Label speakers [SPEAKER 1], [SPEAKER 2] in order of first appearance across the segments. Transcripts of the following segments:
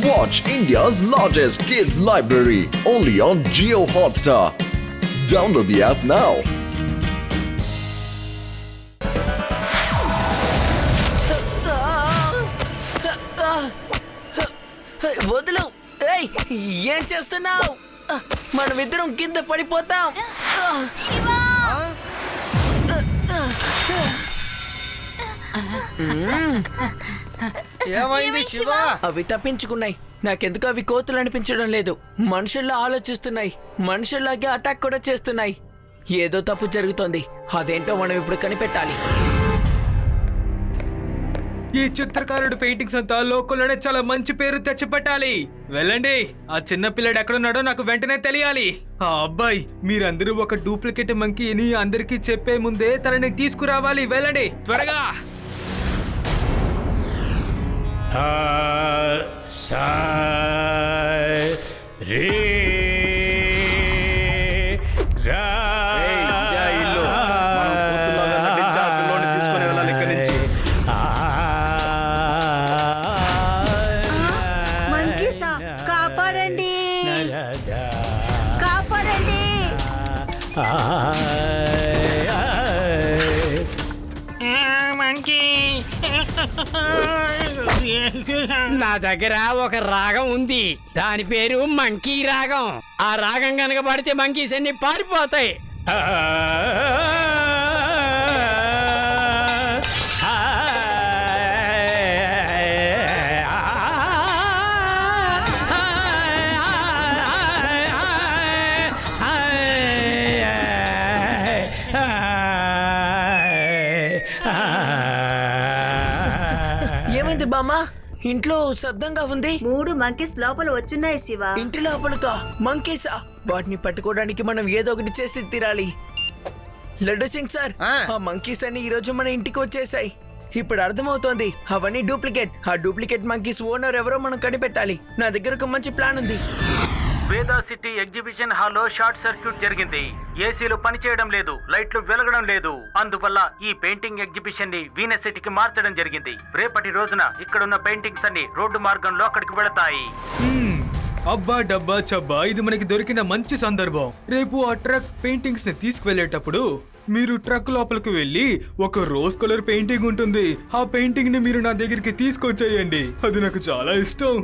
[SPEAKER 1] Watch India's largest kids library only on Jio Hotstar. Download the app now.
[SPEAKER 2] వదులు. ఏయ్, ఏం చేస్తున్నావు? మనమిద్దరం కింద పడిపోతాం.
[SPEAKER 3] ఏమైంది శివ?
[SPEAKER 2] అవి తప్పించుకున్నాయి. నాకెందుకు అవి కోతులు అనిపించడం లేదు. మనుషుల్లా ఆలోచిస్తున్నాయి, మనుషుల్లాగే అటాక్ కూడా చేస్తున్నాయి. ఏదో తప్పు జరుగుతోంది. అదేంటో మనం ఇప్పుడు కనిపెట్టాలి.
[SPEAKER 4] ఈ చిత్రకారుడు పెయింటింగ్స్ అంతా లోకల్లోనే చాలా మంచి పేరు తెచ్చిపెట్టాలి. వెళ్ళండి, ఆ చిన్న పిల్లడు ఎక్కడున్నాడో నాకు వెంటనే తెలియాలి. ఆ అబ్బాయి, మీరందరూ ఒక డూప్లికేట్ మంకీని అందరికీ చెప్పే ముందే తనని తీసుకురావాలి. వెళ్ళండి త్వరగా.
[SPEAKER 5] కాపాడండి, కాపాడండి.
[SPEAKER 6] నా దగ్గర ఒక రాగం ఉంది. దాని పేరు మంకీ రాగం. ఆ రాగం కనుక పడితే మంకీస్ అన్ని పారిపోతాయి.
[SPEAKER 2] ఏమైంది బామ్మ? ఇంట్లో శబ్దంగా ఉంది.
[SPEAKER 5] 3 మంకీస్ లోపల వచ్చున్నాయి శివ.
[SPEAKER 2] ఇంటి లోపలకా? మంకీసా? వాటిని పట్టుకోవడానికి మనం ఏదో ఒకటి చేసి తీరాలి. లడ్డు సింగ్ సార్, ఆ మంకీస్ అన్ని ఈ రోజు మన ఇంటికి వచ్చేసాయి. ఇప్పుడు అర్థమవుతోంది, అవన్నీ డూప్లికేట్. ఆ డూప్లికేట్ మంకీస్ ఓనర్ ఎవరో మనం కనిపెట్టాలి. నా దగ్గర ఒక మంచి ప్లాన్ ఉంది.
[SPEAKER 7] వేదా సిటీ ఎగ్జిబిషన్ హాల్లో షార్ట్ సర్క్యూట్ జరిగింది. ఏసీలు పనిచేయడం లేదు, లైట్లు వెలగడం లేదు. అందువల్ల ఈ పెయింటింగ్ ఎగ్జిబిషన్ ని వీనస్ సిటీకి మార్చడం జరిగింది. రేపటి రోజున ఇక్కడున్న పెయింటింగ్స్ అన్ని రోడ్డు మార్గంలో అక్కడికి వెళతాయి.
[SPEAKER 4] అబ్బా డబ్బా చబ్బా, ఇది మనకి దొరికిన మంచి సందర్భం. రేపు ఆ ట్రక్ పెయింటింగ్స్ ని తీసుకువెళ్లేటప్పుడు మీరు ట్రక్ లోపలికి వెళ్ళి ఒక రోజ్ కలర్ పెయింటింగ్ ఉంటుంది. ఆ పెయింటింగ్ ని మీరు నా దగ్గరికి తీసుకొచ్చేయండి. అది నాకు చాలా ఇష్టం.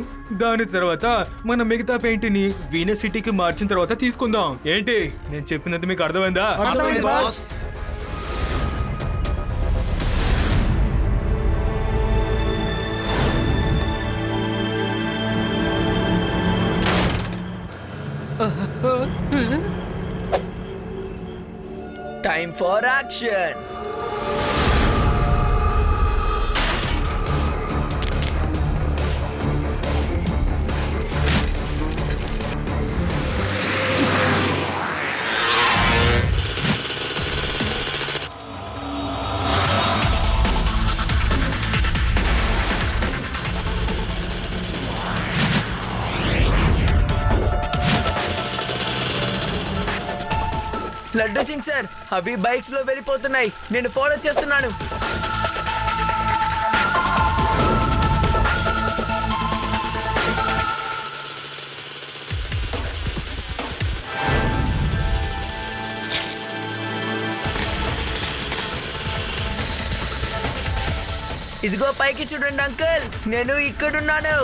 [SPEAKER 4] దాని తర్వాత మన మిగతా పెయింటింగ్ ని వీనస్ సిటీకి మార్చిన తర్వాత తీసుకుందాం. ఏంటి నేను చెప్పినది మీకు అర్థమైందా?
[SPEAKER 2] Time for action! Laddu Singh sir, అవి బైక్స్ లో వెళ్ళిపోతున్నాయి. నేను ఫాలో చేస్తున్నాను. ఇదిగో పైకి చూడండి అంకుల్, నేను ఇక్కడున్నాను.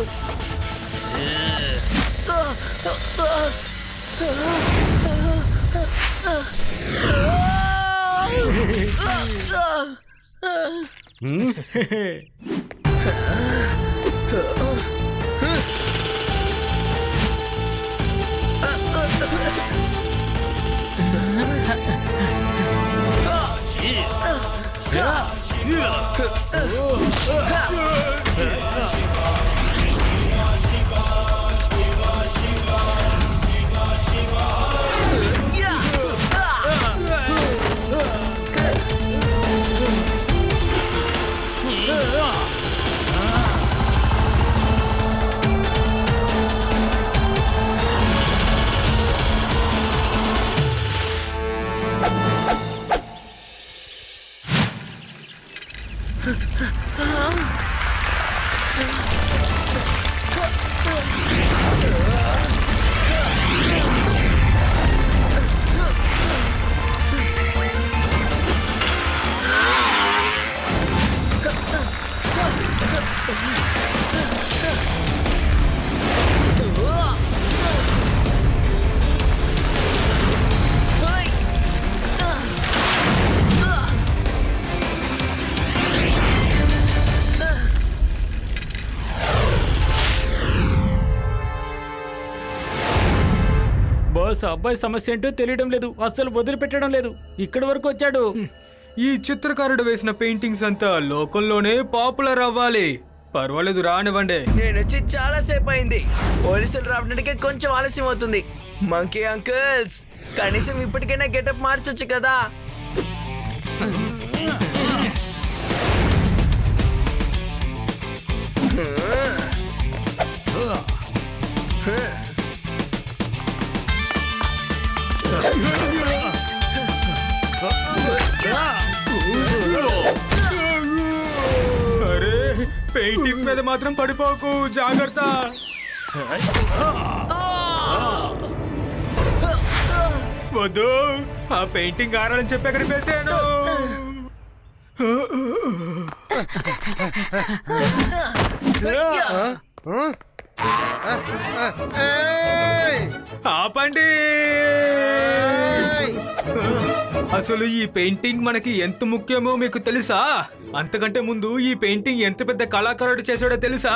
[SPEAKER 6] బాస్ అబ్బాయి సమస్య ఏంటో తెలియడం లేదు, అస్సలు వదిలిపెట్టడం లేదు. ఇక్కడి వరకు వచ్చాడు.
[SPEAKER 4] ఈ చిత్రకారుడు వేసిన పెయింటింగ్స్ అంతా లోకంలోనే పాపులర్ అవ్వాలి. పర్వాలేదు, రానివ్వండి.
[SPEAKER 2] నేను వచ్చి చాలా సేపు అయింది. పోలీసులు రావడానికి కొంచెం ఆలస్యం అవుతుంది. మంకీ అంకుల్స్, కనీసం ఇప్పటికైనా గెటప్ మార్చొచ్చు కదా.
[SPEAKER 4] అరే, పెయింటింగ్స్ మీద మాత్రం పడిపోకు, జాగ్రత్త. వద్దు, ఆ పెయింటింగ్ ఆరాలని చెప్పి అక్కడ పెట్టాను. ఆపండి. అసలు ఈ పెయింటింగ్ మనకి ఎంత ముఖ్యమో మీకు తెలుసా? అంతకంటే ముందు ఈ పెయింటింగ్ ఎంత పెద్ద కళాకారుడు చేసాడో తెలుసా?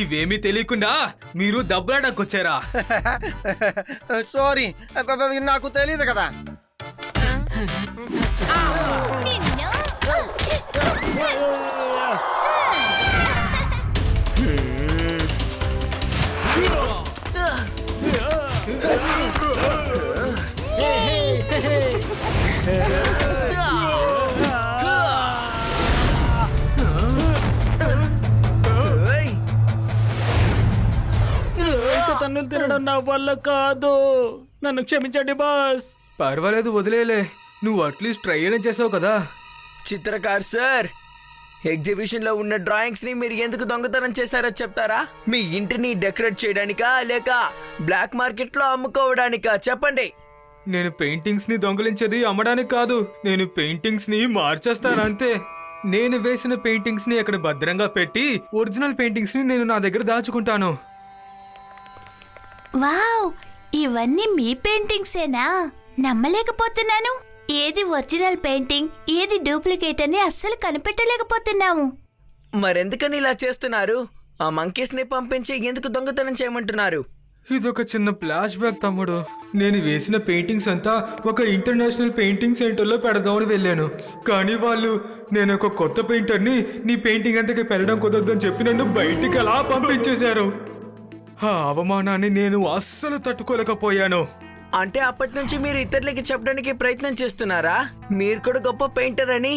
[SPEAKER 4] ఇవేమీ తెలియకుండా మీరు దెబ్బలాడకు వచ్చారా?
[SPEAKER 3] సారీ, నాకు తెలియదు కదా.
[SPEAKER 6] తన్నులు తినడం నా వల్ల కాదు, నన్ను క్షమించండి బాస్.
[SPEAKER 4] పర్వాలేదు, వదిలేలే. నువ్వు అట్లీస్ట్ ట్రై అయినా చేసావు కదా.
[SPEAKER 2] చిత్రకార్ సార్, ఎగ్జిబిషన్ లో ఉన్న డ్రాయింగ్స్ ని మీరు ఎందుకు దొంగతనం చేశారో చెప్తారా? మీ ఇంటిని డెకరేట్ చేయడానికా లేక బ్లాక్ మార్కెట్ లో అమ్ముకోవడానికా? చెప్పండి.
[SPEAKER 4] నేను పెయింటింగ్స్ ని దొంగలించేది అమ్మడానికి కాదు, నేను పెయింటింగ్స్ ని మార్చేస్తాను అంతే. నేను వేసిన పెయింటింగ్స్ ని అక్కడ భద్రంగా పెట్టి ఒరిజినల్ పెయింటింగ్స్ ని నేను నా దగ్గర దాచుకుంటాను.
[SPEAKER 8] వావ్, ఇవన్నీ మీ పెయింటింగ్సేనా? నమ్మలేకపోతున్నాను. ఏది ఒరిజినల్ పెయింటింగ్, ఏది డూప్లికేట్ అని అస్సలు కనిపెట్టలేకపోతున్నాము.
[SPEAKER 2] మరెందుకని ఇలా చేస్తున్నారు? ఆ మంకీస్ ని పంపించి ఎందుకు దొంగతనం చేయమంటున్నారు?
[SPEAKER 4] ఇదొక చిన్న ఫ్లాష్ బ్యాక్ తమ్ముడు. నేను వేసిన పెయింటింగ్స్ అంతా ఒక ఇంటర్నేషనల్ పెయింటింగ్ సెంటర్లో పెడదామని వెళ్ళాను. కానీ వాళ్ళు నేను ఒక కొత్త పెయింటర్ని, నీ పెయింటింగ్ అంతకి పెట్టడం కుదరదని చెప్పి నన్ను బయటికి అలా పంపించేశారు. ఆ అవమానాన్ని నేను అస్సలు తట్టుకోలేకపోయాను.
[SPEAKER 2] అంటే అప్పటి నుంచి మీరు ఇతరులకి చెప్పడానికి ప్రయత్నం చేస్తున్నారా మీరు కూడా గొప్ప పెయింటర్ అని?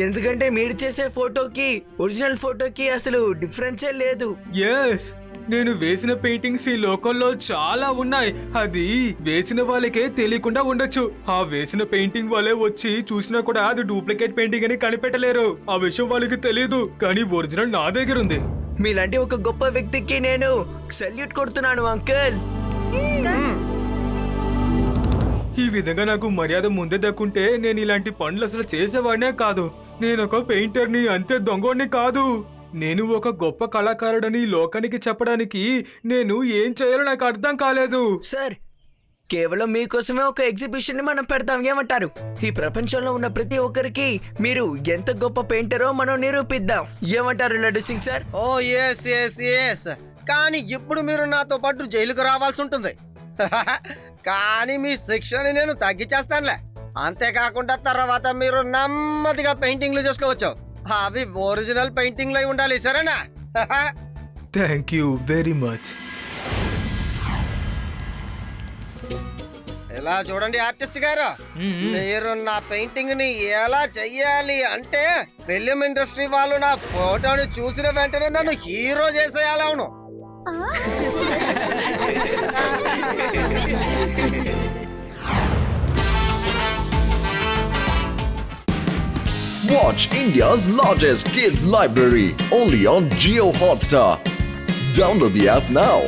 [SPEAKER 2] ఎందుకంటే మీరు చేసే ఫోటోకి ఒరిజినల్ ఫోటోకి అసలు డిఫరెన్సే లేదు.
[SPEAKER 4] ఎస్, నేను వేసిన పెయింటింగ్స్ ఈ లోకంలో చాలా ఉన్నాయి. అది వేసిన వాళ్ళకే తెలియకుండా ఉండొచ్చు. ఆ వేసిన పెయింటింగ్ వాళ్ళే వచ్చి చూసినా కూడా అది డూప్లికేట్ పెయింటింగ్ అని కనిపెట్టలేరు. ఆ విషయం వాళ్ళకి తెలియదు, కానీ ఒరిజినల్ నా దగ్గర ఉంది.
[SPEAKER 2] మీలాంటి ఒక గొప్ప వ్యక్తికి నేను సెల్యూట్ కొడుతున్నాను అంకుల్.
[SPEAKER 4] ఈ విధంగా నాకు మర్యాద ముందే దక్కుంటే నేను ఇలాంటి పనులు అసలు చేసేవాడినే కాదు. నేను ఒక పెయింటర్ని, అంతే, దొంగోడిని కాదు. నేను ఒక గొప్ప కళాకారుడని లోకానికి చెప్పడానికి నేను ఏం చేయాలో నాకు అర్థం కాలేదు.
[SPEAKER 2] సార్, కేవలం మీకోసమే ఒక ఎగ్జిబిషన్ ని మనం పెడతాం, ఏమంటారు? ఈ ప్రపంచంలో ఉన్న ప్రతి ఒక్కరికి మీరు ఎంత గొప్ప పెయింటరో మనం నిరూపిద్దాం, ఏమంటారు లడ్డు సింగ్ సార్?
[SPEAKER 3] ఓ ఎస్ ఎస్ ఎస్. కానీ ఇప్పుడు మీరు నాతో పాటు జైలుకు రావాల్సి ఉంటుంది. కానీ మీ శిక్షని నేను తగ్గించేస్తానులే. అంతేకాకుండా తర్వాత మీరు నెమ్మదిగా పెయింటింగ్లు చేసుకోవచ్చు. అవి ఒరిజినల్ పెయింటింగ్లు అయి ఉండాలి, సరేనా?
[SPEAKER 4] Thank you very much.
[SPEAKER 3] ఇలా చూడండి ఆర్టిస్ట్ గారు, మీరు నా పెయింటింగ్ ని ఎలా చెయ్యాలి అంటే ఫిలిం ఇండస్ట్రీ వాళ్ళు నా ఫోటోని చూసిన వెంటనే నన్ను హీరో చేసేయాలి. అవును.
[SPEAKER 1] Watch India's largest kids library only on Jio Hotstar. Download the app now.